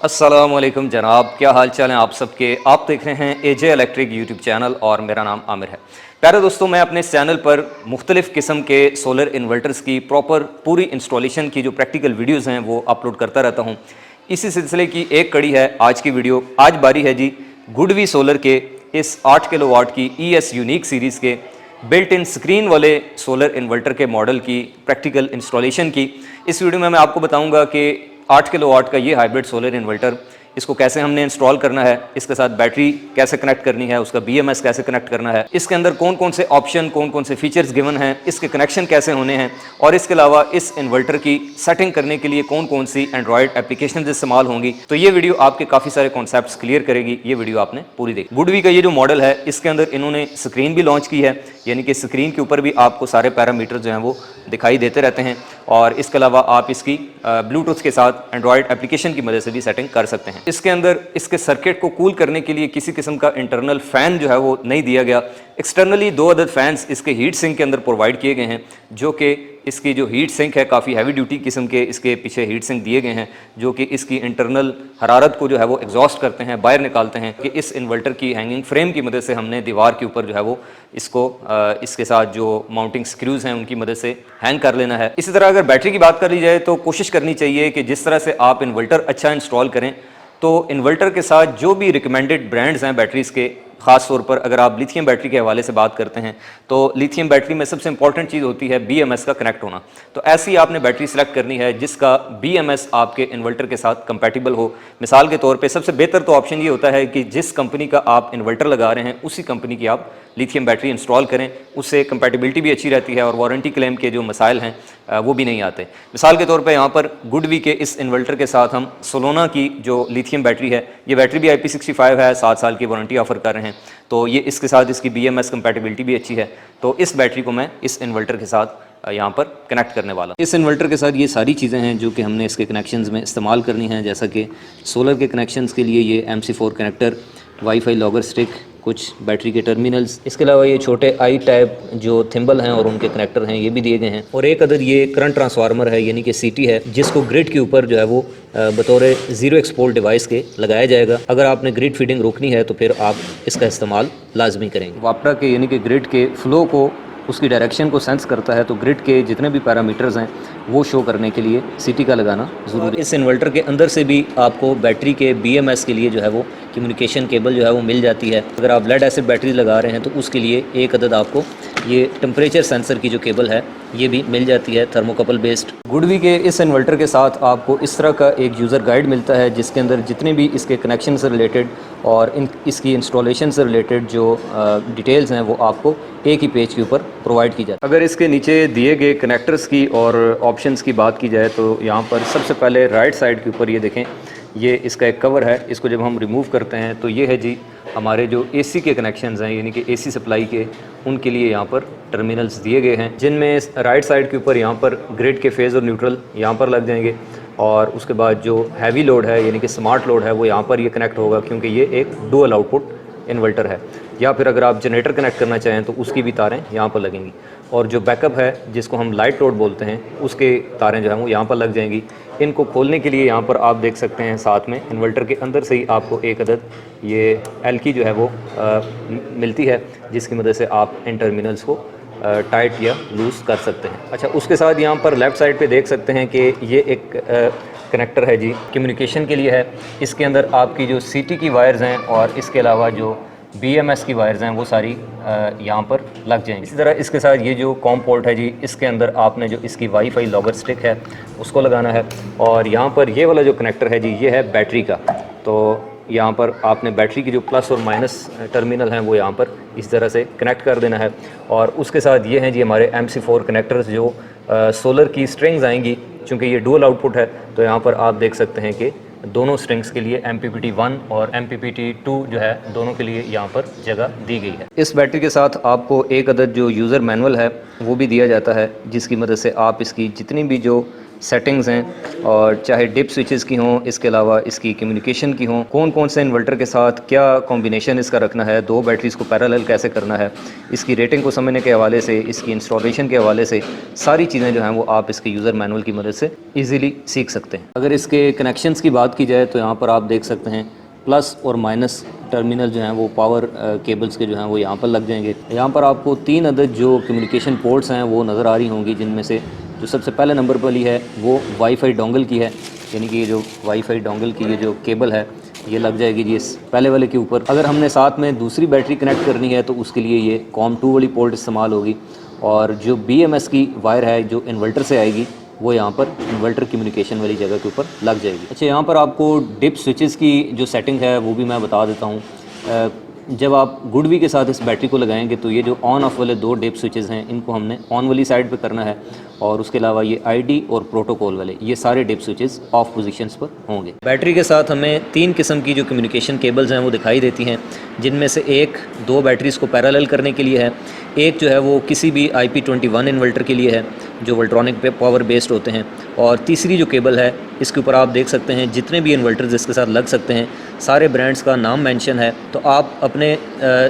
अस्सलामुअलैकुम जनाब, क्या हाल चाल है आप सबके। आप देख रहे हैं एजे इलेक्ट्रिक यूट्यूब चैनल और मेरा नाम आमिर है। प्यारे दोस्तों, मैं अपने इस चैनल पर मुख्तलिफ़ किस्म के सोलर इन्वर्टर्स की प्रॉपर पूरी इंस्टॉलेशन की जो प्रैक्टिकल वीडियोज़ हैं वो अपलोड करता रहता हूँ। इसी सिलसिले की एक कड़ी है आज की वीडियो। आज बारी है जी गुडवी सोलर के इस 8 किलोवाट की ES यूनिक सीरीज़ के बिल्ट इन स्क्रीन वाले सोलर इन्वर्टर के मॉडल की प्रैक्टिकल इंस्टॉलेशन की। इस वीडियो में मैं आपको बताऊंगा कि 8 किलोवाट का ये हाइब्रिड सोलर इन्वर्टर, इसको कैसे हमने इंस्टॉल करना है, इसके साथ बैटरी कैसे कनेक्ट करनी है, उसका BMS कैसे कनेक्ट करना है, इसके अंदर कौन कौन से ऑप्शन, कौन कौन से फीचर्स गिवन हैं, इसके कनेक्शन कैसे होने हैं, और इसके अलावा इस इन्वर्टर की सेटिंग करने के लिए कौन कौन सी एंड्रॉयड एप्लीकेशन इस्तेमाल होंगी। तो ये वीडियो आपके काफ़ी सारे कॉन्सेप्ट्स क्लियर करेगी। ये वीडियो आपने पूरी देखी। गुडवी का ये जो मॉडल है इसके अंदर इन्होंने स्क्रीन भी लॉन्च की है, यानी कि स्क्रीन के ऊपर भी आपको सारे पैरामीटर जो हैं वो दिखाई देते रहते हैं। और इसके अलावा आप इसकी ब्लूटूथ के साथ एंड्रॉयड एप्लीकेशन की मदद से भी सेटिंग कर सकते हैं। इसके अंदर इसके सर्किट को कूल करने के लिए किसी किस्म का इंटरनल फ़ैन जो है वो नहीं दिया गया। एक्सटर्नली 2 अदद फैंस इसके हीट सिंक के अंदर प्रोवाइड किए गए हैं, जो कि इसकी जो हीट सिंक है काफ़ी हैवी ड्यूटी किस्म के इसके पीछे हीट सिंक दिए गए हैं, जो कि इसकी इंटरनल हरारत को जो है वो एग्जॉस्ट करते हैं, बाहर निकालते हैं। कि इस इन्वर्टर की हैंगिंग फ्रेम की मदद से हमने दीवार के ऊपर जो है वो इसको इसके साथ जो माउंटिंग स्क्रूज़ हैं उनकी मदद से हैंग कर लेना है। इसी तरह अगर बैटरी की बात कर ली जाए तो कोशिश करनी चाहिए कि जिस तरह से आप इन्वर्टर अच्छा इंस्टॉल करें, तो इन्वर्टर के साथ जो भी रिकमेंडेड ब्रांड्स हैं बैटरीज़ के, ख़ास तौर पर अगर आप लिथियम बैटरी के हवाले से बात करते हैं तो लिथियम बैटरी में सबसे इंपॉर्टेंट चीज़ होती है BMS का कनेक्ट होना। तो ऐसी आपने बैटरी सेलेक्ट करनी है जिसका BMS आपके इन्वर्टर के साथ कंपैटिबल हो। मिसाल के तौर पे सबसे बेहतर तो ऑप्शन ये होता है कि जिस कंपनी का आप इन्वर्टर लगा रहे हैं उसी कंपनी की आप लिथियम बैटरी इंस्टॉल करें, उससे कंपैटिबिलिटी भी अच्छी रहती है और वारंटी क्लेम के जो मसाइल हैं वो भी नहीं आते। मिसाल के तौर पे यहाँ पर गुडवी के इस इन्वर्टर के साथ हम सोलोना की जो लिथियम बैटरी है, ये बैटरी भी IP65 है, 7 साल की वारंटी ऑफर कर रहे हैं। तो ये इसके साथ इसकी BMS कंपैटिबिलिटी भी अच्छी है। तो इस बैटरी को मैं इस इन्वर्टर के साथ यहाँ पर कनेक्ट करने वाला। इस इन्वर्टर के साथ ये सारी चीज़ें हैं जो कि हमने इसके कनेक्शंस में इस्तेमाल करनी हैं, जैसा कि सोलर के कनेक्शंस के लिए ये MC4 connector, wifi logger stick, कुछ बैटरी के टर्मिनल्स, इसके अलावा ये छोटे आई टाइप जो थिम्बल हैं और उनके कनेक्टर हैं ये भी दिए गए हैं। और एक अदर ये करंट ट्रांसफार्मर है, यानी कि CT है, जिसको ग्रिड के ऊपर जो है वो बतौर ज़ीरो एक्सपोर्ट डिवाइस के लगाया जाएगा। अगर आपने ग्रिड फीडिंग रोकनी है तो फिर आप इसका इस्तेमाल लाजमी करेंगे। वापरा के यानी कि ग्रिड के फ्लो को, उसकी डायरेक्शन को सेंस करता है, तो ग्रिड के जितने भी पैरामीटर्स हैं वो शो करने के लिए CT का लगाना ज़रूरी है। इस इन्वर्टर के अंदर से भी आपको बैटरी के BMS के लिए जो है वो कम्युनिकेशन केबल जो है वो मिल जाती है। अगर आप लेड एसिड बैटरी लगा रहे हैं तो उसके लिए एक अदद आपको ये टेम्परेचर सेंसर की जो केबल है ये भी मिल जाती है, थर्मोकपल बेस्ड। गुडवी के इस इन्वर्टर के साथ आपको इस तरह का एक यूज़र गाइड मिलता है जिसके अंदर जितने भी इसके कनेक्शन से रिलेटेड और इसकी इंस्टॉलेशन से रिलेटेड जो डिटेल्स हैं वो आपको एक ही पेज के ऊपर प्रोवाइड की जाए। अगर इसके नीचे दिए गए कनेक्टर्स की और ऑप्शंस की बात की जाए तो यहाँ पर सबसे पहले राइट साइड के ऊपर ये देखें, ये इसका एक कवर है। इसको जब हम रिमूव करते हैं तो ये है जी हमारे जो AC के कनेक्शंस हैं, यानी कि AC सप्लाई के, उनके लिए यहाँ पर टर्मिनल्स दिए गए हैं, जिनमें राइट साइड के ऊपर यहाँ पर ग्रिड के फेज़ और न्यूट्रल यहाँ पर लग जाएंगे। और उसके बाद जो हैवी लोड है यानी कि स्मार्ट लोड है वो यहाँ पर ये कनेक्ट होगा, क्योंकि ये एक डुअल आउटपुट इन्वर्टर है। या फिर अगर आप जनरेटर कनेक्ट करना चाहें तो उसकी भी तारें यहाँ पर लगेंगी। और जो बैकअप है जिसको हम लाइट लोड बोलते हैं उसके तारें जो हैं वो यहाँ पर लग जाएंगी। इनको खोलने के लिए यहाँ पर आप देख सकते हैं साथ में इन्वर्टर के अंदर से ही आपको एक अदद ये एल की जो है वो मिलती है, जिसकी मदद से आप इन टर्मिनल्स को टाइट या लूज़ कर सकते हैं। अच्छा, उसके साथ यहाँ पर लेफ़्ट साइड पे देख सकते हैं कि ये एक कनेक्टर है जी, कम्युनिकेशन के लिए है। इसके अंदर आपकी जो CT की वायर्स हैं और इसके अलावा जो BMS की वायर्स हैं वो सारी यहाँ पर लग जाएंगी। इसी तरह इसके साथ ये जो कॉम पोर्ट है जी, इसके अंदर आपने जो इसकी वाईफाई लॉगर स्टिक है उसको लगाना है। और यहाँ पर ये वाला जो कनेक्टर है जी, ये है बैटरी का। तो यहाँ पर आपने बैटरी की जो प्लस और माइनस टर्मिनल हैं वो यहाँ पर इस तरह से कनेक्ट कर देना है। और उसके साथ ये हैं जी हमारे MC4 कनेक्टर्स, जो सोलर की स्ट्रिंग्स आएंगी। चूँकि ये डुअल आउटपुट है तो यहाँ पर आप देख सकते हैं कि दोनों स्ट्रिंग्स के लिए MPPT1 और MPPT2 जो है दोनों के लिए यहाँ पर जगह दी गई है। इस बैटरी के साथ आपको एक अदद जो यूज़र मैनुअल है वो भी दिया जाता है, जिसकी मदद से आप इसकी जितनी भी जो सेटिंग्स हैं, और चाहे डिप स्विचेस की हों, इसके अलावा इसकी कम्युनिकेशन की हों, कौन कौन से इन्वर्टर के साथ क्या कॉम्बिनेशन इसका रखना है, दो बैटरीज़ को पैरेलल कैसे करना है, इसकी रेटिंग को समझने के हवाले से, इसकी इंस्टॉलेशन के हवाले से सारी चीज़ें जो हैं वो आप इसके यूज़र मैनुअल की मदद से ईज़िली सीख सकते हैं। अगर इसके कनेक्शंस की बात की जाए तो यहाँ पर आप देख सकते हैं प्लस और माइनस टर्मिनल जो हैं वो पावर केबल्स के जो हैं वो यहाँ पर लग जाएंगे। यहाँ पर आपको 3 अदद जो कम्युनिकेशन पोर्ट्स हैं वो नज़र आ रही होंगी, जिनमें से जो सबसे पहले नंबर वाली है वो वाईफाई डोंगल की है, यानी कि ये जो वाईफाई डोंगल की ये जो केबल है ये लग जाएगी जी इस पहले वाले के ऊपर। अगर हमने साथ में दूसरी बैटरी कनेक्ट करनी है तो उसके लिए ये COM2 वाली पोर्ट इस्तेमाल होगी, और जो BMS की वायर है जो इन्वर्टर से आएगी वो यहाँ पर इन्वर्टर कम्युनिकेशन वाली जगह के ऊपर लग जाएगी। अच्छा, यहाँ पर आपको डिप स्विचेस की जो सेटिंग है वो भी मैं बता देता हूँ। जब आप गुडवी के साथ इस बैटरी को लगाएंगे तो ये जो ऑन ऑफ वाले 2 डिप स्विचेस हैं इनको हमने ऑन वाली साइड पे करना है, और उसके अलावा ये ID और प्रोटोकॉल वाले ये सारे डिप स्विचेस ऑफ पोजीशंस पर होंगे। बैटरी के साथ हमें 3 किस्म की जो कम्युनिकेशन केबल्स हैं वो दिखाई देती हैं, जिनमें से एक 2 बैटरीज़ को पैरेलल करने के लिए है, एक जो है वो किसी भी IP21 इन्वर्टर के लिए है जो वोल्ट्रॉनिक पे पावर बेस्ड होते हैं, और तीसरी जो केबल है इसके ऊपर आप देख सकते हैं जितने भी इन्वर्टर्स इसके साथ लग सकते हैं सारे ब्रांड्स का नाम मेंशन है, तो आप अपने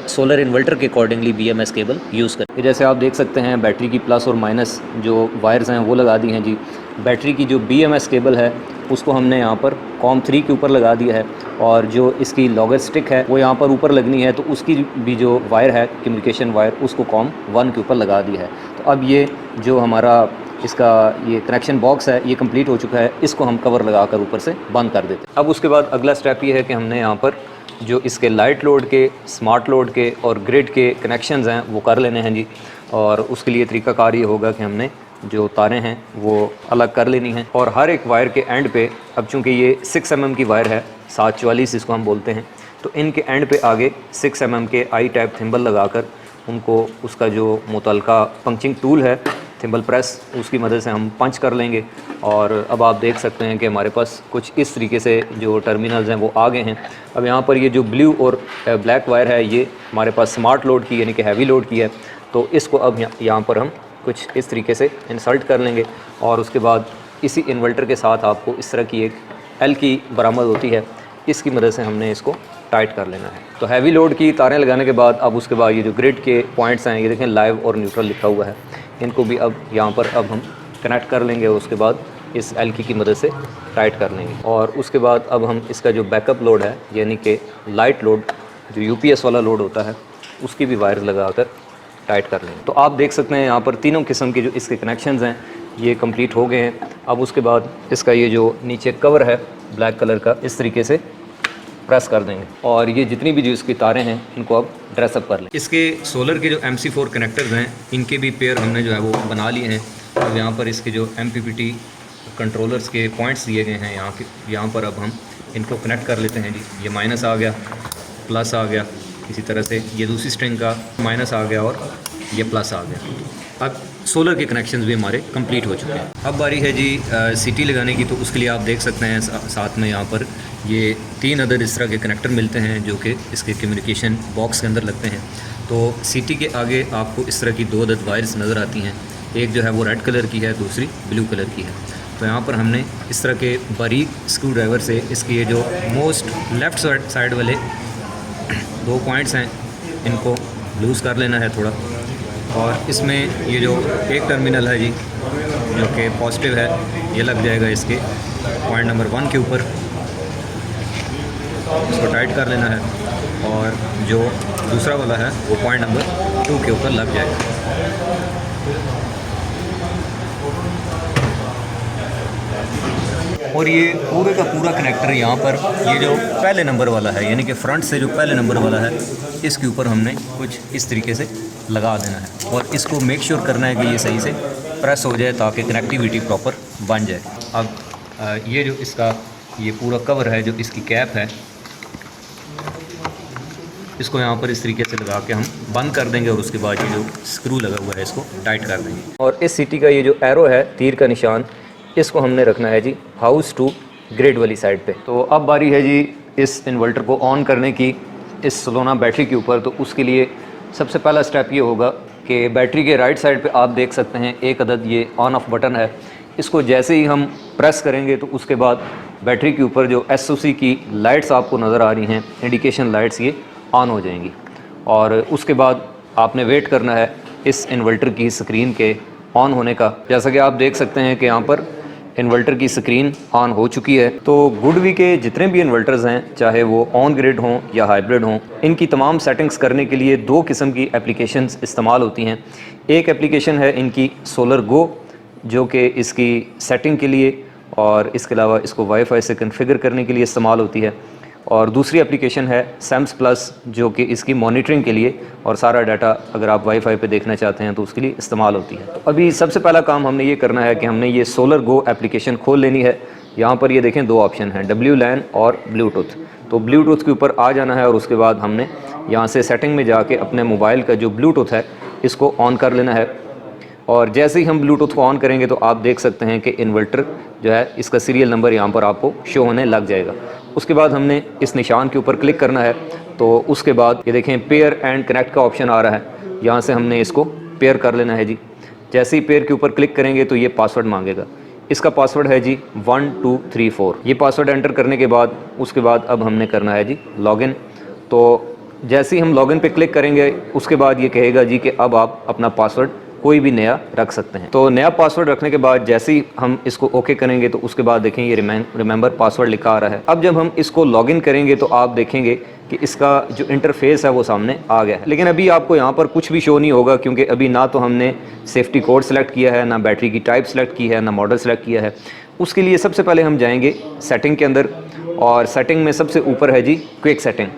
सोलर इन्वर्टर के अकॉर्डिंगली BMS केबल यूज़ करें। जैसे आप देख सकते हैं बैटरी की प्लस और माइनस जो वायर्स हैं वो लगा दी हैं जी। बैटरी की जो BMS केबल है उसको हमने यहाँ पर COM3 के ऊपर लगा दिया है, और जो इसकी लॉगर स्टिक है वो यहाँ पर ऊपर लगनी है, तो उसकी भी जो वायर है कम्युनिकेशन वायर उसको COM1 के ऊपर लगा दिया है। तो अब ये जो हमारा इसका ये कनेक्शन बॉक्स है ये कंप्लीट हो चुका है, इसको हम कवर लगाकर ऊपर से बंद कर देते हैं। अब उसके बाद अगला स्टेप ये है कि हमने यहाँ पर जो इसके लाइट लोड के, स्मार्ट लोड के और ग्रिड के कनेक्शंस हैं वो कर लेने हैं जी। और उसके लिए तरीकाकार ये होगा कि हमने जो तारें हैं वो अलग कर लेनी हैं, और हर एक वायर के एंड पे, अब चूँकि ये 6 mm की वायर है, 744 इसको हम बोलते हैं, तो इनके एंड पे आगे 6 mm के आई टाइप थिम्बल लगाकर उनको उसका जो मुतलका पंचिंग टूल है थिम्बल प्रेस उसकी मदद से हम पंच कर लेंगे। और अब आप देख सकते हैं कि हमारे पास कुछ इस तरीके से जो टर्मिनल्स हैं वो आ गए हैं। अब यहाँ पर ये जो ब्लू और ब्लैक वायर है ये हमारे पास स्मार्ट लोड की यानी कि हैवी लोड की है, तो इसको अब यहाँ पर हम कुछ इस तरीके से इंसर्ट कर लेंगे, और उसके बाद इसी इन्वर्टर के साथ आपको इस तरह की एक L की बरामद होती है, इसकी मदद से हमने इसको टाइट कर लेना है। तो हैवी लोड की तारें लगाने के बाद अब उसके बाद ये जो ग्रिड के पॉइंट्स हैं ये देखें लाइव और न्यूट्रल लिखा हुआ है, इनको भी अब यहाँ पर अब हम कनेक्ट कर लेंगे, और उसके बाद इस L की मदद से टाइट कर लेंगे। और उसके बाद अब हम इसका जो बैकअप लोड है यानी कि लाइट लोड जो UPS वाला लोड होता है उसकी भी वायर लगाकर टाइट कर लेंगे। तो आप देख सकते हैं यहाँ पर तीनों किस्म के जो इसके कनेक्शंस हैं ये कंप्लीट हो गए हैं। अब उसके बाद इसका ये जो नीचे कवर है ब्लैक कलर का इस तरीके से प्रेस कर देंगे, और ये जितनी भी जो इसकी तारें हैं इनको अब ड्रेसअप कर लें। इसके सोलर के जो MC4 कनेक्टर्स हैं इनके भी पेयर हमने जो है वो बना लिए हैं। अब यहाँ पर इसके जो MPPT कंट्रोलर्स के पॉइंट्स दिए गए हैं यहाँ पर अब हम इनको कनेक्ट कर लेते हैं जी। ये माइनस आ गया, प्लस आ गया, इसी तरह से ये दूसरी स्ट्रिंग का माइनस आ गया और ये प्लस आ गया। अब सोलर के कनेक्शंस भी हमारे कंप्लीट हो चुके हैं। अब बारी है जी CT लगाने की, तो उसके लिए आप देख सकते हैं साथ में यहाँ पर ये 3 अदर इस तरह के कनेक्टर मिलते हैं जो कि इसके कम्युनिकेशन बॉक्स के अंदर लगते हैं। तो CT के आगे आपको इस तरह की 2 अदद वायर्स नज़र आती हैं, एक जो है वो रेड कलर की है, दूसरी ब्लू कलर की है। तो यहाँ पर हमने इस तरह के बारीक स्क्रू ड्राइवर से इसके ये जो मोस्ट लेफ़्ट साइड वाले 2 पॉइंट्स हैं इनको लूज़ कर लेना है थोड़ा, और इसमें ये जो एक टर्मिनल है जी जो कि पॉजिटिव है ये लग जाएगा इसके पॉइंट नंबर 1 के ऊपर, इसको टाइट कर लेना है, और जो दूसरा वाला है वो पॉइंट नंबर 2 के ऊपर लग जाएगा। और ये पूरे का पूरा कनेक्टर यहाँ पर ये जो पहले नंबर वाला है यानी कि फ्रंट से जो पहले नंबर वाला है इसके ऊपर हमने कुछ इस तरीके से लगा देना है, और इसको मेक श्योर करना है कि ये सही से प्रेस हो जाए ताकि कनेक्टिविटी प्रॉपर बन जाए। अब ये जो इसका ये पूरा कवर है जो इसकी कैप है इसको यहाँ पर इस तरीके से लगा के हम बंद कर देंगे, और उसके बाद ये जो स्क्रू लगा हुआ है इसको टाइट कर देंगे। और इस CT का ये जो एरो है तीर का निशान इसको हमने रखना है जी हाउस टू ग्रिड वाली साइड पे। तो अब बारी है जी इस इन्वर्टर को ऑन करने की इस सोलोना बैटरी के ऊपर। तो उसके लिए सबसे पहला स्टेप ये होगा कि बैटरी के राइट साइड पे आप देख सकते हैं एक अदद ये ऑन ऑफ बटन है, इसको जैसे ही हम प्रेस करेंगे तो उसके बाद बैटरी के ऊपर जो SOC की लाइट्स आपको नज़र आ रही हैं, इंडिकेशन लाइट्स, ये ऑन हो जाएंगी। और उसके बाद आपने वेट करना है इस इन्वर्टर की स्क्रीन के ऑन होने का। जैसा कि आप देख सकते हैं कि यहाँ पर इन्वर्टर की स्क्रीन ऑन हो चुकी है। तो गुडवी के जितने भी इन्वर्टर्स हैं, चाहे वो ऑन ग्रिड हों या हाइब्रिड हों, इनकी तमाम सेटिंग्स करने के लिए दो किस्म की एप्लीकेशंस इस्तेमाल होती हैं। एक एप्लीकेशन है इनकी सोलर गो, जो कि इसकी सेटिंग के लिए और इसके अलावा इसको वाईफाई से कन्फिगर करने के लिए इस्तेमाल होती है। और दूसरी एप्लीकेशन है सैम्स प्लस, जो कि इसकी मॉनिटरिंग के लिए और सारा डाटा अगर आप वाईफाई पे देखना चाहते हैं तो उसके लिए इस्तेमाल होती है। तो अभी सबसे पहला काम हमने ये करना है कि हमने ये सोलर गो एप्लीकेशन खोल लेनी है। यहाँ पर ये देखें दो ऑप्शन हैं, WLAN और ब्लूटूथ। तो ब्लूटूथ के ऊपर आ जाना है और उसके बाद हमने यहाँ से सेटिंग में जाके अपने मोबाइल का जो ब्लूटूथ है इसको ऑन कर लेना है। और जैसे ही हम ब्लूटूथ को ऑन करेंगे तो आप देख सकते हैं कि इन्वर्टर जो है इसका सीरियल नंबर यहाँ पर आपको शो होने लग जाएगा। उसके बाद हमने इस निशान के ऊपर क्लिक करना है। तो उसके बाद ये देखें पेयर एंड कनेक्ट का ऑप्शन आ रहा है, यहाँ से हमने इसको पेयर कर लेना है जी। जैसे ही पेयर के ऊपर क्लिक करेंगे तो ये पासवर्ड मांगेगा। इसका पासवर्ड है जी 1234। ये पासवर्ड एंटर करने के बाद उसके बाद अब हमने करना है जी लॉगिन। तो जैसे ही हम लॉगिन पे क्लिक करेंगे उसके बाद ये कहेगा जी कि अब आप अपना पासवर्ड कोई भी नया रख सकते हैं। तो नया पासवर्ड रखने के बाद जैसे ही हम इसको ओके करेंगे तो उसके बाद देखें ये रिमेंबर पासवर्ड लिखा आ रहा है। अब जब हम इसको लॉगिन करेंगे तो आप देखेंगे कि इसका जो इंटरफेस है वो सामने आ गया है। लेकिन अभी आपको यहाँ पर कुछ भी शो नहीं होगा, क्योंकि अभी ना तो हमने सेफ्टी कोड सेलेक्ट किया है, ना बैटरी की टाइप सेलेक्ट की है, ना मॉडल सेलेक्ट किया है। उसके लिए सबसे पहले हम जाएंगे सेटिंग के अंदर, और सेटिंग में सबसे ऊपर है जी क्विक सेटिंग।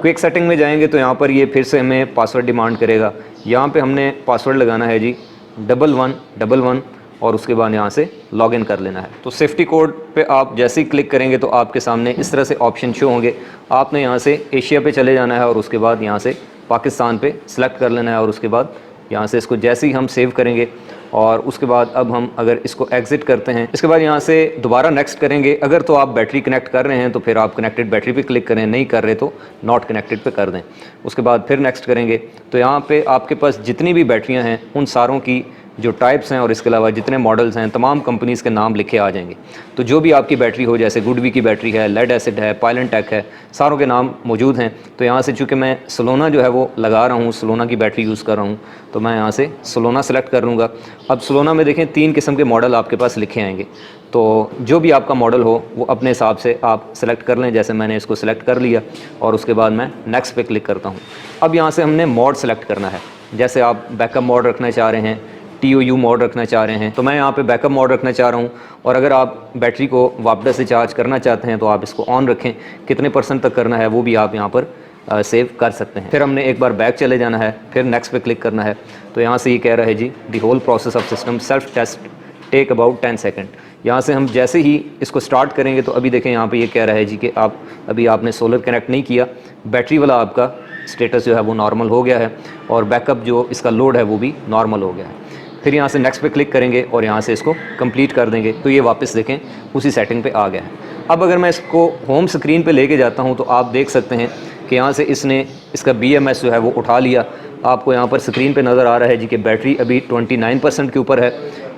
क्विक सेटिंग में जाएंगे तो यहाँ पर ये फिर से हमें पासवर्ड डिमांड करेगा। यहाँ पे हमने पासवर्ड लगाना है जी 1111 और उसके बाद यहाँ से लॉगिन कर लेना है। तो सेफ्टी कोड पे आप जैसे ही क्लिक करेंगे तो आपके सामने इस तरह से ऑप्शन शो होंगे। आपने यहाँ से एशिया पे चले जाना है और उसके बाद यहाँ से पाकिस्तान पे सिलेक्ट कर लेना है और उसके बाद यहाँ से इसको जैसे ही हम सेव करेंगे और उसके बाद अब हम अगर इसको एग्ज़िट करते हैं, इसके बाद यहाँ से दोबारा नेक्स्ट करेंगे। अगर तो आप बैटरी कनेक्ट कर रहे हैं तो फिर आप कनेक्टेड बैटरी पे क्लिक करें, नहीं कर रहे तो नॉट कनेक्टेड पे कर दें। उसके बाद फिर नेक्स्ट करेंगे तो यहाँ पे आपके पास जितनी भी बैटरियाँ हैं उन सारों की जो टाइप्स हैं और इसके अलावा जितने मॉडल्स हैं तमाम कंपनीज़ के नाम लिखे आ जाएंगे। तो जो भी आपकी बैटरी हो, जैसे गुडवी की बैटरी है, लेड एसिड है, पायलेंटेक है, सारों के नाम मौजूद हैं। तो यहाँ से चूँकि मैं सोलोना जो है वो लगा रहा हूँ, सोलोना की बैटरी यूज़ कर रहा हूँ, तो मैं यहाँ से सोलोना सेलेक्ट कर लूँगा। अब सोलोना में देखें 3 किस्म के मॉडल आपके पास लिखे आएंगे। तो जो भी आपका मॉडल हो वो अपने हिसाब से आप सेलेक्ट कर लें। जैसे मैंने इसको सेलेक्ट कर लिया और उसके बाद मैं नेक्स्ट पे क्लिक करता हूँ। अब यहाँ से हमने मोड सेलेक्ट करना है। जैसे आप बैकअप मोड रखना चाह रहे हैं, TOU मोड रखना चाह रहे हैं, तो मैं यहाँ पे बैकअप मोड रखना चाह रहा हूँ। और अगर आप बैटरी को वापस से चार्ज करना चाहते हैं तो आप इसको ऑन रखें। कितने % तक करना है वो भी आप यहाँ पर सेव कर सकते हैं। फिर हमने एक बार बैक चले जाना है, फिर नेक्स्ट पे क्लिक करना है। तो यहाँ से ये कह रहा है जी the whole process of system self test take about 10 second. यहाँ से हम जैसे ही इसको स्टार्ट करेंगे तो अभी देखें यहाँ पे ये कह रहा है जी कि अभी आपने सोलर कनेक्ट नहीं किया, बैटरी वाला आपका स्टेटस जो है वो नॉर्मल हो गया है और बैकअप जो इसका लोड है वो भी नॉर्मल हो गया है। फिर यहाँ से नेक्स्ट पे क्लिक करेंगे और यहाँ से इसको कंप्लीट कर देंगे तो ये वापस देखें उसी सेटिंग पे आ गया है। अब अगर मैं इसको होम स्क्रीन पे लेके जाता हूँ तो आप देख सकते हैं कि यहाँ से इसने इसका BMS जो है वो उठा लिया। आपको यहाँ पर स्क्रीन पे नज़र आ रहा है जी कि बैटरी अभी 29% के ऊपर है।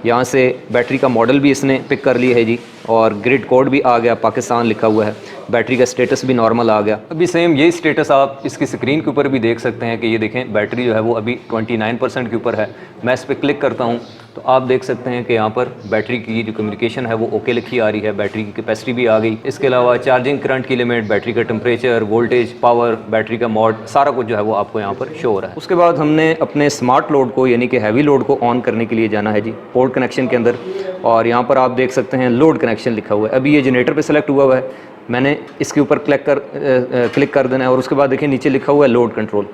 यहाँ से बैटरी का मॉडल भी इसने पिक कर लिया है जी और ग्रिड कोड भी आ गया, पाकिस्तान लिखा हुआ है। बैटरी का स्टेटस भी नॉर्मल आ गया। अभी सेम यही स्टेटस आप इसकी स्क्रीन के ऊपर भी देख सकते हैं कि ये देखें बैटरी जो है वो अभी 29% के ऊपर है। मैं इस पर क्लिक करता हूँ तो आप देख सकते हैं कि यहाँ पर बैटरी की जो कम्युनिकेशन है वो ओके लिखी आ रही है, बैटरी की कैपेसिटी भी आ गई। इसके अलावा चार्जिंग करंट की लिमिट, बैटरी का टेम्परेचर, वोल्टेज, पावर, बैटरी का मोड, सारा कुछ जो है वो आपको यहाँ पर शो हो रहा है। उसके बाद हमने अपने स्मार्ट लोड को यानी कि हैवी लोड को ऑन करने के लिए जाना है जी पोर्ट कनेक्शन के अंदर। और यहाँ पर आप देख सकते हैं लोड कनेक्शन लिखा हुआ है। अभी ये जनरेटर पे सेलेक्ट हुआ हुआ है, मैंने इसके ऊपर क्लिक कर देना है और उसके बाद देखिए नीचे लिखा हुआ है लोड कंट्रोल।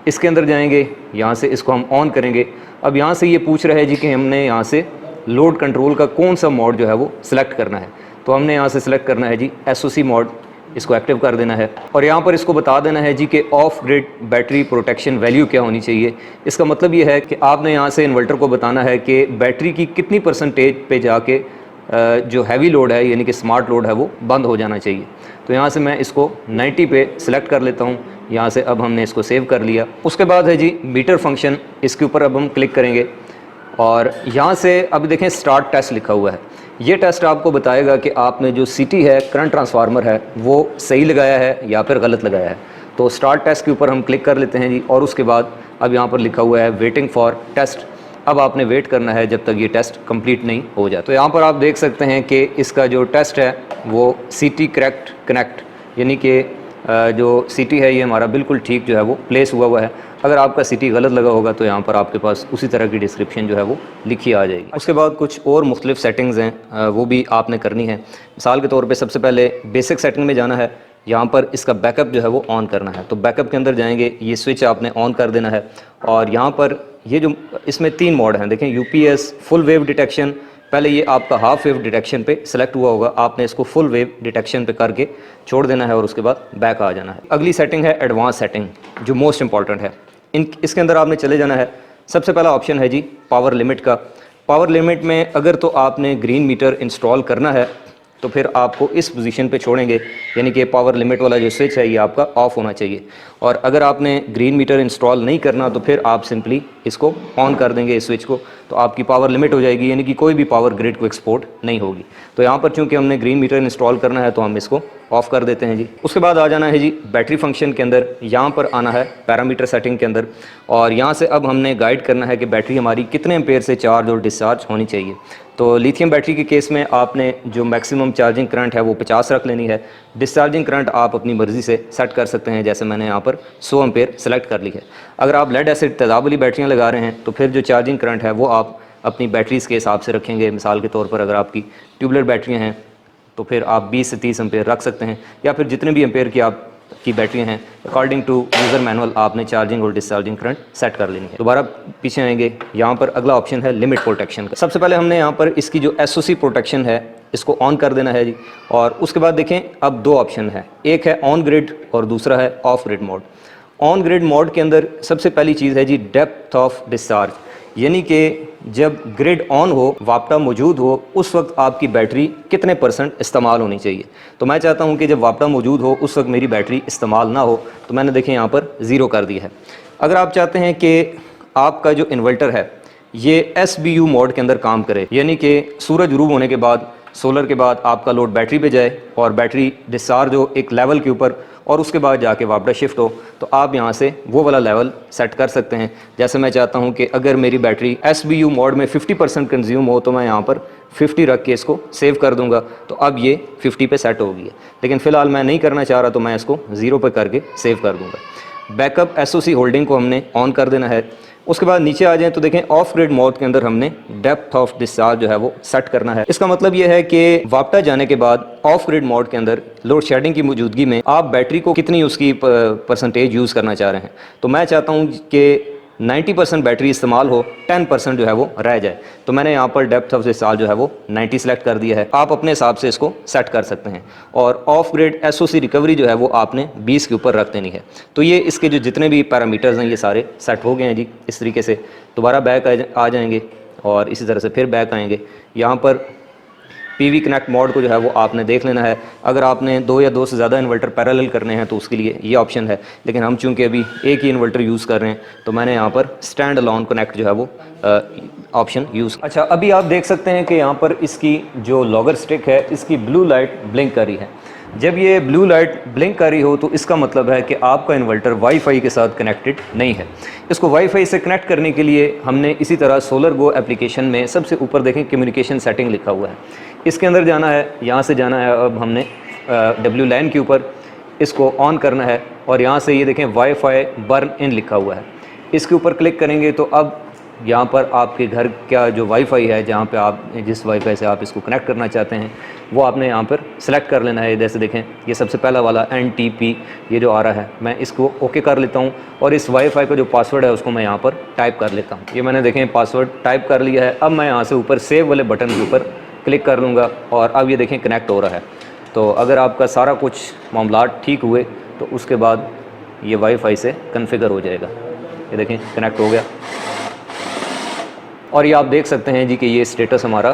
इसके अंदर जाएंगे, यहाँ से इसको हम ऑन करेंगे। अब यहाँ से ये पूछ रहा है जी कि हमने यहाँ से लोड कंट्रोल का कौन सा मोड जो है वो सिलेक्ट करना है। तो हमने यहाँ से सिलेक्ट करना है जी SOC मोड, इसको एक्टिव कर देना है। और यहाँ पर इसको बता देना है जी कि of grid battery protection value क्या होनी चाहिए। इसका मतलब ये है कि आपने यहाँ से इन्वर्टर को बताना है कि बैटरी की कितनी % पे जाके जो हैवी लोड है यानी कि स्मार्ट लोड है वो बंद हो जाना चाहिए। तो यहाँ से मैं इसको 90 पे सिलेक्ट कर लेता हूँ। यहाँ से अब हमने इसको सेव कर लिया। उसके बाद है जी मीटर फंक्शन, इसके ऊपर अब हम क्लिक करेंगे और यहाँ से अब देखें स्टार्ट टेस्ट लिखा हुआ है। ये टेस्ट आपको बताएगा कि आपने जो CT है, करंट ट्रांसफार्मर है, वो सही लगाया है या फिर गलत लगाया है। तो स्टार्ट टेस्ट के ऊपर हम क्लिक कर लेते हैं जी, और उसके बाद अब यहाँ पर लिखा हुआ है वेटिंग फॉर टेस्ट। अब आपने वेट करना है जब तक ये टेस्ट कंप्लीट नहीं हो जाए। तो यहाँ पर आप देख सकते हैं कि इसका जो टेस्ट है वो CT करेक्ट कनेक्ट, यानी कि जो CT है ये हमारा बिल्कुल ठीक जो है वो प्लेस हुआ है। अगर आपका CT गलत लगा होगा तो यहाँ पर आपके पास उसी तरह की डिस्क्रिप्शन जो है वो लिखी आ जाएगी। उसके बाद कुछ और मुख्तलिफ सेटिंग्स हैं, वो भी आपने करनी है। मिसाल के तौर पे सबसे पहले बेसिक सेटिंग में जाना है, यहाँ पर इसका बैकअप जो है वो ऑन करना है। तो बैकअप के अंदर जाएंगे, ये स्विच आपने ऑन कर देना है, और यहाँ पर ये जो इसमें 3 मोड हैं, देखें UPS फुल वेव डिटेक्शन। पहले ये आपका हाफ वेव डिटेक्शन पे सिलेक्ट हुआ होगा, आपने इसको फुल वेव डिटेक्शन पे करके छोड़ देना है और उसके बाद बैक आ जाना है। अगली सेटिंग है एडवांस सेटिंग, जो मोस्ट इंपॉर्टेंट है। इसके अंदर आपने चले जाना है। सबसे पहला ऑप्शन है जी पावर लिमिट का। पावर लिमिट में अगर तो आपने ग्रीन मीटर इंस्टॉल करना है तो फिर आपको इस पोजीशन पे छोड़ेंगे, यानी कि पावर लिमिट वाला जो स्विच है ये आपका ऑफ होना चाहिए। और अगर आपने ग्रीन मीटर इंस्टॉल नहीं करना तो फिर आप सिंपली इसको ऑन कर देंगे इस स्विच को, तो आपकी पावर लिमिट हो जाएगी, यानी कि कोई भी पावर ग्रिड को एक्सपोर्ट नहीं होगी। तो यहाँ पर चूँकि हमने ग्रीन मीटर इंस्टॉल करना है तो हम इसको ऑफ कर देते हैं जी। उसके बाद आ जाना है जी बैटरी फंक्शन के अंदर, यहाँ पर आना है पैरामीटर सेटिंग के अंदर, और यहाँ से अब हमने गाइड करना है कि बैटरी हमारी कितने एम्पेयर से चार्ज और डिस्चार्ज होनी चाहिए। तो लिथियम बैटरी के केस में आपने जो मैक्सिमम चार्जिंग करंट है वो 50 रख लेनी है। डिस्चार्जिंग करंट आप अपनी मर्ज़ी से सेट कर सकते हैं, जैसे मैंने यहाँ पर 100 एम्पेयर सेलेक्ट कर ली है। अगर आप लेड एसिड तेज़ाब वाली बैटरियाँ लगा रहे हैं तो फिर जो चार्जिंग करंट है वो आप अपनी बैटरीज़ के हिसाब से रखेंगे। मिसाल के तौर पर अगर आपकी ट्यूबलेट बैटरियाँ हैं तो फिर आप 20 से 30 एम्पेयर रख सकते हैं, या फिर जितने भी एम्पेयर की आपकी बैटरियाँ हैं अकॉर्डिंग टू यूज़र मैनुअल आपने चार्जिंग और डिस्चार्जिंग करंट सेट कर लेनी है। दोबारा पीछे आएंगे, यहाँ पर अगला ऑप्शन है लिमिट प्रोटेक्शन का। सबसे पहले हमने यहाँ पर इसकी जो SOC प्रोटेक्शन है इसको ऑन कर देना है जी, और उसके बाद देखें अब 2 ऑप्शन है, एक है ऑन ग्रिड और दूसरा है of grid mode. On grid mode के अंदर सबसे पहली चीज़ है जी डेप्थ ऑफ डिस्चार्ज, यानी कि जब ग्रिड ऑन हो, वापटा मौजूद हो, उस वक्त आपकी बैटरी कितने % इस्तेमाल होनी चाहिए। तो मैं चाहता हूं कि जब वापटा मौजूद हो उस वक्त मेरी बैटरी इस्तेमाल ना हो, तो मैंने देखें यहाँ पर 0 कर दिया है। अगर आप चाहते हैं कि आपका जो इन्वर्टर है ये SBU मोड के अंदर काम करे, यानी कि सूरज गुरूब होने के बाद, सोलर के बाद आपका लोड बैटरी पे जाए और बैटरी डिस्चार्ज हो एक लेवल के ऊपर, और उसके बाद जाके वापटा शिफ्ट हो, तो आप यहाँ से वो वाला लेवल सेट कर सकते हैं। जैसे मैं चाहता हूँ कि अगर मेरी बैटरी SBU मोड में 50% कंज्यूम हो तो मैं यहाँ पर 50 रख के इसको सेव कर दूंगा, तो अब ये 50 पे सेट हो गई है। लेकिन फ़िलहाल मैं नहीं करना चाह रहा तो मैं इसको 0 पे करके सेव कर दूंगा। बैकअप SOC होल्डिंग को हमने ऑन कर देना है। उसके बाद नीचे आ जाएं तो देखें ऑफ ग्रिड मोड के अंदर हमने डेप्थ ऑफ डिस्चार्ज जो है वो सेट करना है। इसका मतलब ये है कि वापटा जाने के बाद ऑफ ग्रिड मोड के अंदर लोड शेडिंग की मौजूदगी में आप बैटरी को कितनी उसकी परसेंटेज यूज़ करना चाह रहे हैं। तो मैं चाहता हूँ कि 90% बैटरी इस्तेमाल हो, 10% जो है वो रह जाए। तो मैंने यहाँ पर डेप्थ ऑफ डिस्चार्ज जो है वो 90 सेलेक्ट कर दिया है। आप अपने हिसाब से इसको सेट कर सकते हैं। और ऑफ ग्रिड SOC रिकवरी जो है वो आपने 20 के ऊपर रख देनी है। तो ये इसके जो जितने भी पैरामीटर्स हैं ये सारे सेट हो गए हैं जी। इस तरीके से दोबारा बैक आ जाएंगे और इसी तरह से फिर बैक आएंगे। यहाँ पर PV कनेक्ट मोड को जो है वो आपने देख लेना है। अगर आपने 2 या 2 से ज़्यादा इन्वर्टर पैरेलल करने हैं तो उसके लिए ये ऑप्शन है, लेकिन हम चूंकि अभी एक ही इन्वर्टर यूज़ कर रहे हैं तो मैंने यहाँ पर स्टैंड अलोन कनेक्ट जो है वो ऑप्शन यूज़। अच्छा, अभी आप देख सकते हैं कि यहाँ पर इसकी जो लॉगर स्टिक है इसकी ब्लू लाइट ब्लिंक कर रही है। जब ये ब्लू लाइट ब्लिंक कर रही हो तो इसका मतलब है कि आपका इन्वर्टर वाईफाई के साथ कनेक्टेड नहीं है। इसको वाईफाई से कनेक्ट करने के लिए हमने इसी तरह सोलर गो एप्लीकेशन में सबसे ऊपर देखें कम्युनिकेशन सेटिंग लिखा हुआ है, इसके अंदर जाना है। यहाँ से जाना है, अब हमने W लाइन के ऊपर इसको ऑन करना है और यहाँ से ये देखें वाईफाई बर्न इन लिखा हुआ है, इसके ऊपर क्लिक करेंगे तो अब यहाँ पर आपके घर का जो वाईफाई है, जहाँ पे आप जिस वाईफाई से आप इसको कनेक्ट करना चाहते हैं वो आपने यहाँ पर सेलेक्ट कर लेना है। जैसे देखें ये सबसे पहला वाला NTP ये जो आ रहा है, मैं इसको ओके कर लेता हूँ और इस वाईफाई का जो पासवर्ड है उसको मैं यहाँ पर टाइप कर लेता हूँ। ये मैंने देखें पासवर्ड टाइप कर लिया है। अब मैं यहाँ से ऊपर सेव वाले बटन के ऊपर क्लिक कर लूँगा और अब ये देखें कनेक्ट हो रहा है। तो अगर आपका सारा कुछ मामलात ठीक हुए तो उसके बाद ये वाईफाई से कन्फिगर हो जाएगा। ये देखें कनेक्ट हो गया और ये आप देख सकते हैं जी कि ये स्टेटस हमारा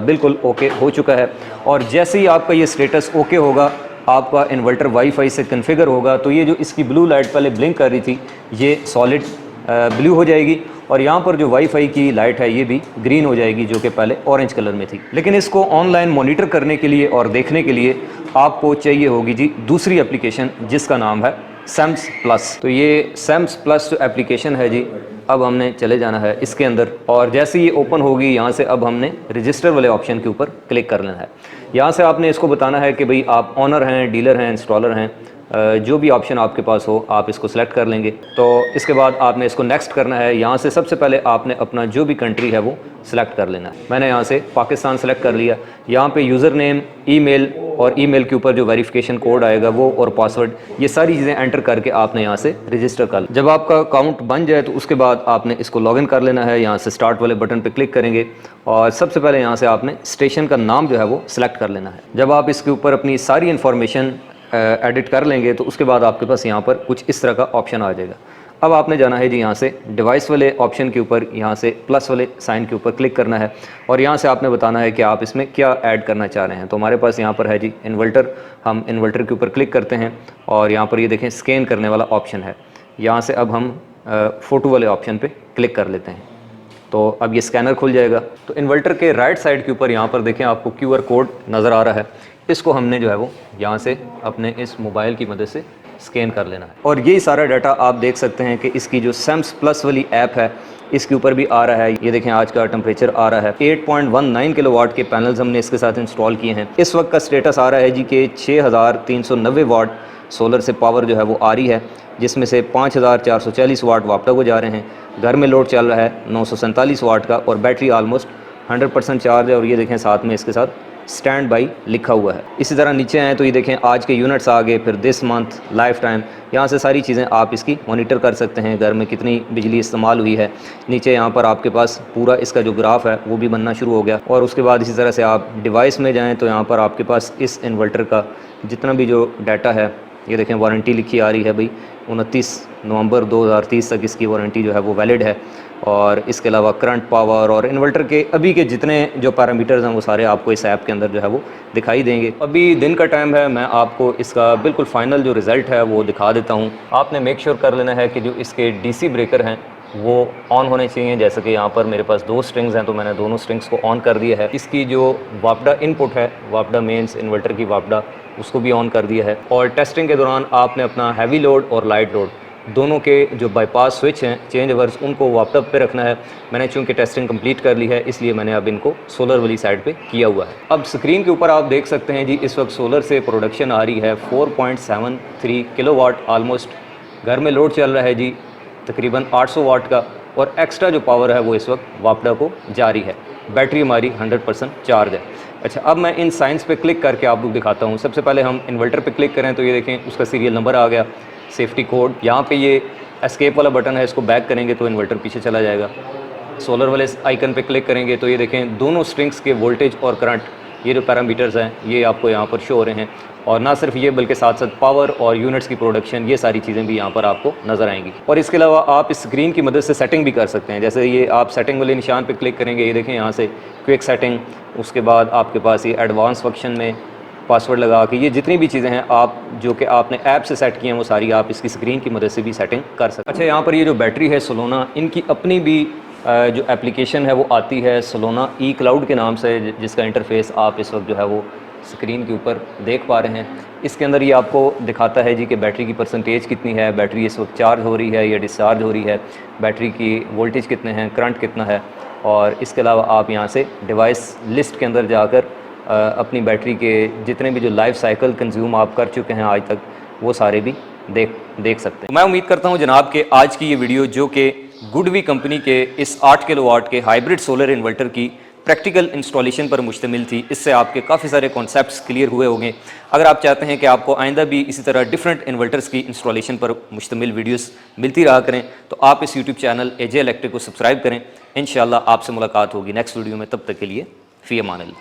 बिल्कुल ओके हो चुका है। और जैसे ही आपका ये स्टेटस ओके होगा, आपका इन्वर्टर वाईफाई से कन्फिगर होगा, तो ये जो इसकी ब्लू लाइट पहले ब्लिंक कर रही थी ये सॉलिड ब्लू हो जाएगी और यहाँ पर जो वाईफाई की लाइट है ये भी ग्रीन हो जाएगी, जो कि पहले ऑरेंज कलर में थी। लेकिन इसको ऑनलाइन मॉनिटर करने के लिए और देखने के लिए आपको चाहिए होगी जी दूसरी एप्लीकेशन, जिसका नाम है सैम्स प्लस। तो ये सैम्स प्लस जो एप्लीकेशन है जी, अब हमने चले जाना है इसके अंदर, और जैसे ये ओपन होगी यहाँ से अब हमने रजिस्टर वाले ऑप्शन के ऊपर क्लिक कर लेना है। यहाँ से आपने इसको बताना है कि भाई आप ऑनर हैं, डीलर हैं, इंस्टॉलर हैं, जो भी ऑप्शन आपके पास हो आप इसको सेलेक्ट कर लेंगे। तो इसके बाद आपने इसको नेक्स्ट करना है। यहाँ से सबसे पहले आपने अपना जो भी कंट्री है वो सिलेक्ट कर लेना है। मैंने यहाँ से पाकिस्तान सेलेक्ट कर लिया। यहाँ पे यूज़र नेम, ईमेल और ईमेल के ऊपर जो वेरिफिकेशन कोड आएगा वो और पासवर्ड, ये सारी चीज़ें एंटर करके आपने यहाँ से रजिस्टर कर। जब आपका अकाउंट बन जाए तो उसके बाद आपने इसको लॉगिन कर लेना है। यहाँ से स्टार्ट वाले बटन पे क्लिक करेंगे और सबसे पहले यहाँ से आपने स्टेशन का नाम जो है वो सिलेक्ट कर लेना है। जब आप इसके ऊपर अपनी सारी इन्फॉर्मेशन एडिट कर लेंगे तो उसके बाद आपके पास यहाँ पर कुछ इस तरह का ऑप्शन आ जाएगा। अब आपने जाना है जी यहाँ से डिवाइस वाले ऑप्शन के ऊपर, यहाँ से प्लस वाले साइन के ऊपर क्लिक करना है और यहाँ से आपने बताना है कि आप इसमें क्या ऐड करना चाह रहे हैं। तो हमारे पास यहाँ पर है जी इन्वर्टर। हम इन्वर्टर के ऊपर क्लिक करते हैं और यहाँ पर ये देखें स्कैन करने वाला ऑप्शन है। यहाँ से अब हम फ़ोटो वाले ऑप्शन पे क्लिक कर लेते हैं तो अब ये स्कैनर खुल जाएगा। तो इन्वर्टर के राइट साइड के ऊपर यहाँ पर देखें आपको QR कोड नज़र आ रहा है। इसको हमने जो है वो यहाँ से अपने इस मोबाइल की मदद से स्कैन कर लेना है और यही सारा डाटा आप देख सकते हैं कि इसकी जो सैम्स प्लस वाली ऐप है इसके ऊपर भी आ रहा है। ये देखें आज का टेम्परेचर आ रहा है। 8.19 किलोवाट के पैनल्स हमने इसके साथ इंस्टॉल किए हैं। इस वक्त का स्टेटस आ रहा है जी कि 6390 वाट सोलर से पावर जो है वो आ रही है, जिसमें से 5440 वाट वापटा को जा रहे हैं। घर में लोड चल रहा है 947 वाट का और बैटरी आलमोस्ट 100% चार्ज है। और ये देखें साथ में इसके साथ स्टैंड बाई लिखा हुआ है। इसी तरह नीचे आए तो ये देखें आज के यूनिट्स आ गए, फिर दिस मंथ, लाइफ टाइम, यहाँ से सारी चीज़ें आप इसकी मॉनिटर कर सकते हैं। घर में कितनी बिजली इस्तेमाल हुई है। नीचे यहाँ पर आपके पास पूरा इसका जो ग्राफ है वो भी बनना शुरू हो गया। और उसके बाद इसी तरह से आप डिवाइस में जाएँ तो यहाँ पर आपके पास इस इन्वर्टर का जितना भी जो डाटा है, ये देखें वारंटी लिखी आ रही है भाई 29 नवंबर 2030 तक इसकी वारंटी जो है वो वैलिड है। और इसके अलावा करंट, पावर और इन्वर्टर के अभी के जितने जो पैरामीटर्स हैं वो सारे आपको इस ऐप के अंदर जो है वो दिखाई देंगे। अभी दिन का टाइम है, मैं आपको इसका बिल्कुल फाइनल जो रिज़ल्ट है वो दिखा देता हूँ। आपने मेक श्योर कर लेना है कि जो इसके DC ब्रेकर हैं वो ऑन होने चाहिए। जैसे कि यहाँ पर मेरे पास 2 स्ट्रिंग्स हैं तो मैंने दोनों स्ट्रिंग्स को ऑन कर दिया है। इसकी जो वापडा इनपुट है, वापडा मेंस इन्वर्टर की वापडा, उसको भी ऑन कर दिया है। और टेस्टिंग के दौरान आपने अपना हैवी लोड और लाइट लोड दोनों के जो बाईपास स्विच हैं, चेंज ओवर्स, उनको वापडा पे रखना है। मैंने चूँकि टेस्टिंग कंप्लीट कर ली है इसलिए मैंने अब इनको सोलर वाली साइड पे किया हुआ है। अब स्क्रीन के ऊपर आप देख सकते हैं जी इस वक्त सोलर से प्रोडक्शन आ रही है 4.73 किलोवाट ऑलमोस्ट। घर में लोड चल रहा है जी तकरीबन 800 वाट का और एक्स्ट्रा जो पावर है वो इस वक्त वापडा को जारी है। बैटरी हमारी 100% चार्ज है। अच्छा, अब मैं इन साइंस पे क्लिक करके आपको दिखाता हूँ। सबसे पहले हम इन्वर्टर पे क्लिक करें तो ये देखें उसका सीरियल नंबर आ गया, सेफ्टी कोड। यहाँ पे ये एस्केप वाला बटन है, इसको बैक करेंगे तो इन्वर्टर पीछे चला जाएगा। सोलर वाले आइकन पे क्लिक करेंगे तो ये देखें दोनों स्ट्रिंग्स के वोल्टेज और करंट, ये जो पैरामीटर्स हैं ये आपको यहाँ पर शो हो रहे हैं। और ना सिर्फ ये बल्कि साथ साथ पावर और यूनिट्स की प्रोडक्शन, ये सारी चीज़ें भी यहाँ पर आपको नज़र आएंगी। और इसके अलावा आप इस स्क्रीन की मदद से सेटिंग भी कर सकते हैं। जैसे ये आप सेटिंग वाले निशान पे क्लिक करेंगे, ये देखें यहाँ से क्विक सेटिंग, उसके बाद आपके पास ये एडवांस फंक्शन में पासवर्ड लगा के ये जितनी भी चीज़ें हैं आप जो कि आपने ऐप से सेट की हैं वो सारी आप इसकी स्क्रीन की मदद से भी सेटिंग कर सकते हैं। अच्छा, यहाँ पर ये जो बैटरी है सोलोना, इनकी अपनी भी जो एप्लीकेशन है वो आती है सोलोना ई क्लाउड के नाम से, जिसका इंटरफेस आप इस वक्त जो है वो स्क्रीन के ऊपर देख पा रहे हैं। इसके अंदर ये आपको दिखाता है जी कि बैटरी की परसेंटेज कितनी है, बैटरी इस वक्त चार्ज हो रही है या डिस्चार्ज हो रही है, बैटरी की वोल्टेज कितने हैं, करंट कितना है। और इसके अलावा आप यहाँ से डिवाइस लिस्ट के अंदर जाकर अपनी बैटरी के जितने भी जो लाइफ साइकिल कंज्यूम आप कर चुके हैं आज तक वो सारे भी देख सकते हैं। मैं उम्मीद करता हूँ जनाब कि आज की ये वीडियो जो कि गुडवी कंपनी के इस 8 किलोवाट के हाइब्रिड सोलर इन्वर्टर की प्रैक्टिकल इंस्टॉलेशन पर मुश्तमिल थी, इससे आपके काफ़ी सारे कॉन्सेप्ट्स क्लियर हुए होंगे। अगर आप चाहते हैं कि आपको आइंदा भी इसी तरह डिफरेंट इन्वर्टर्स की इंस्टॉलेशन पर मुश्तमिल वीडियोस मिलती रहा करें तो आप इस यूट्यूब चैनल एजे इलेक्ट्रिक को सब्सक्राइब करें। इंशाल्लाह आपसे मुलाकात होगी नेक्स्ट वीडियो में। तब तक के लिए फ़ी अमान अल्लाह।